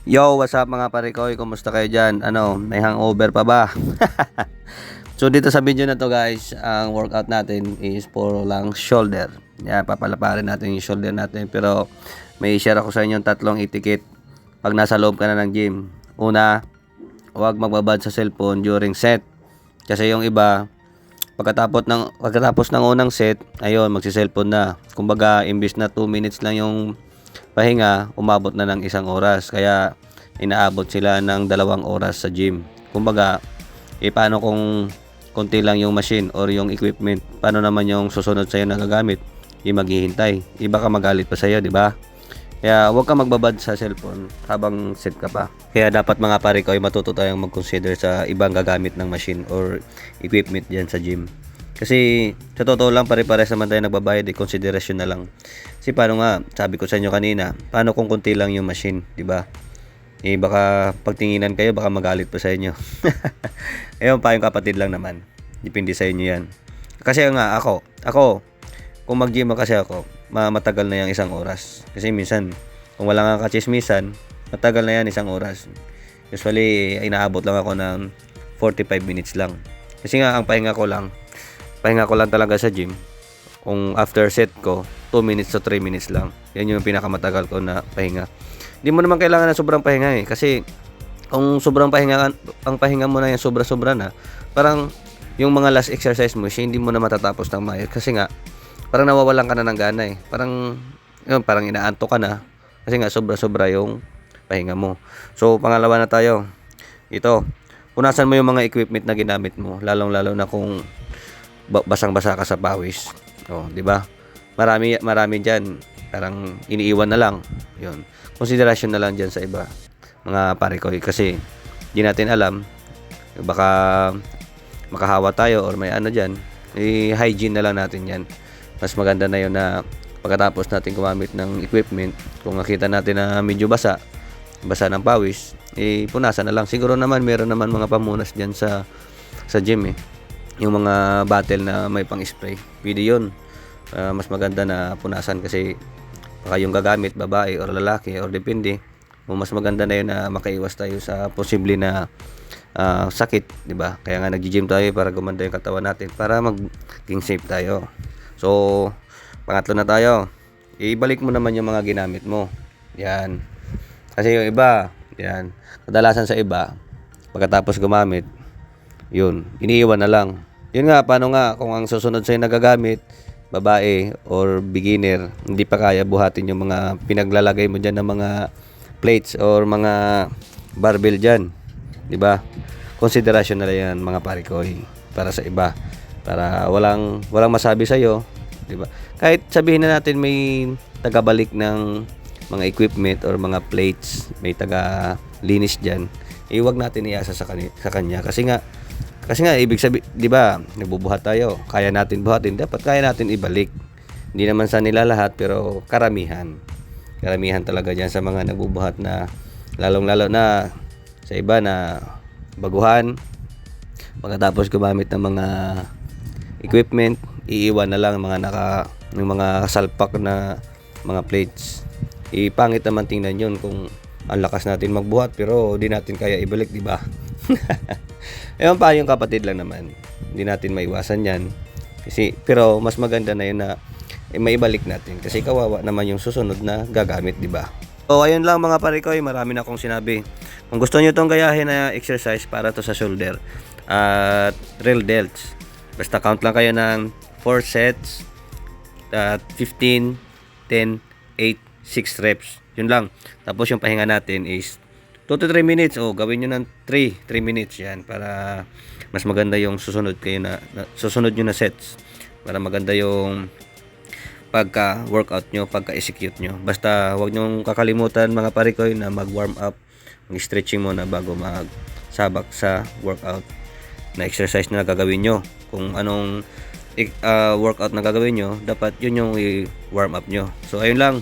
Yo, what's up mga parikoy? Kumusta kayo dyan? May hangover pa ba? So dito sa video na to guys, ang workout natin is for lang shoulder. Yan, papalaparin natin yung shoulder natin. Pero may share ako sa inyo tatlong etiquette pag nasa loob ka na ng gym. Una, huwag magbabad sa cellphone during set. Kasi yung iba, pagkatapos ng unang set, ayun, magsi-cellphone na. Kumbaga, imbis na 2 minutes lang yung pahinga, umabot na ng 1 oras. Kaya inaabot sila ng 2 oras sa gym. Kumbaga, paano kung konti lang yung machine or yung equipment? Paano naman yung susunod sa'yo na gagamit? Maghihintay. Iba ka magalit pa sa'yo, di ba? Kaya huwag ka magbabad sa cellphone habang set ka pa. Kaya dapat mga pare ko ay matuto tayong mag-consider sa ibang gagamit ng machine or equipment dyan sa gym. Kasi sa totoo lang pare-pares naman tayo nagbabayad, konsiderasyon na lang. Kasi paano nga, sabi ko sa inyo kanina, paano kung konti lang yung machine, di ba? Baka pagtinginan kayo, baka magalit pa sa inyo. Ayun pa, yung kapatid lang naman. Depende sa inyo yan. Kasi nga ako, kung mag-gym kasi ako, matagal na yung 1 oras. Kasi minsan, kung wala nga kachismisan, matagal na yan 1 oras. Usually, inaabot lang ako ng 45 minutes lang. Kasi nga, ang pahinga ko lang talaga sa gym. Kung after set ko, 2 minutes to 3 minutes lang. Yan yung pinakamatagal ko na pahinga. Hindi mo naman kailangan ng sobrang pahinga kasi kung sobrang pahinga, ang pahinga mo na yung sobra-sobra na, parang yung mga last exercise mo, hindi mo na matatapos ng maayos kasi nga parang nawawalan ka na ng gana parang inaanto ka na kasi nga sobra-sobra yung pahinga mo. So pangalawa na tayo. Ito, punasan mo yung mga equipment na ginamit mo, lalong-lalo na kung basang-basa ka sa pawis. Di ba? Marami diyan, parang iniiwan na lang. 'Yun. Konsiderasyon na lang diyan sa iba, mga pare ko, kasi di natin alam, baka makahawa tayo or may ano diyan. Hygiene na lang natin 'yan. Mas maganda na 'yon na pagkatapos natin gumamit ng equipment, kung nakita natin na medyo basa ng pawis, punasan na lang. Siguro naman meron naman mga pamunas diyan sa gym yung mga bottle na may pang-spray. Pwede 'yun. Mas maganda na punasan kasi baka yung gagamit babae or lalaki or depende, mas maganda na yun na makaiwas tayo sa posible na sakit, di ba? Kaya nga nag-gym tayo para gumanda yung katawan natin, para maging safe tayo. So pangatlo na tayo, ibalik mo naman yung mga ginamit mo. Yan, kasi yung iba, yan, kadalasan sa iba pagkatapos gumamit, yun, iniiwan na lang. Yun nga, paano nga kung ang susunod sa'yo nagagamit, babae or beginner, hindi pa kaya buhatin yung mga pinaglalagay mo dyan ng mga plates or mga barbell dyan, di ba? Konsiderasyon na lang yan mga pare ko, para sa iba, para walang masabi sa'yo, di ba? Kahit sabihin na natin may tagabalik ng mga equipment or mga plates, may taga linis dyan, wag natin iasa sa kanya kasi nga ibig sabihin, 'di ba? Nagbubuhat tayo. Kaya natin buhatin, dapat kaya natin ibalik. Hindi naman sa nila lahat, pero karamihan. Karamihan talaga diyan sa mga nagbubuhat na lalong-lalo na sa iba na baguhan. Pagkatapos gumamit ng mga equipment, iiwan na lang ng mga salpak na mga plates. Pangit naman tingnan 'yon kung ang lakas natin magbuhat pero di natin kaya ibalik, di ba? Ewan pa, yung kapatid lang naman, hindi natin maiwasan yan pero mas maganda na yun na maibalik natin kasi kawawa naman yung susunod na gagamit, di ba? So ayun lang mga pare ko, marami na akong sinabi. Kung gusto nyo itong gayahin na exercise para to sa shoulder at real delts, basta count lang kayo ng 4 sets at 15, 10, 8, 6 reps, yun lang. Tapos yung pahinga natin is 2 to 3 minutes, gawin nyo ng 3 minutes yan para mas maganda yung susunod nyo na sets, para maganda yung pagka-workout nyo, pagka-execute nyo. Basta huwag nyo kakalimutan mga pare ko na mag-warm up, mag-stretching muna bago magsabak sa workout na exercise na gagawin nyo. Kung anong workout na gagawin nyo, dapat yun yung i-warm up nyo. So ayun lang.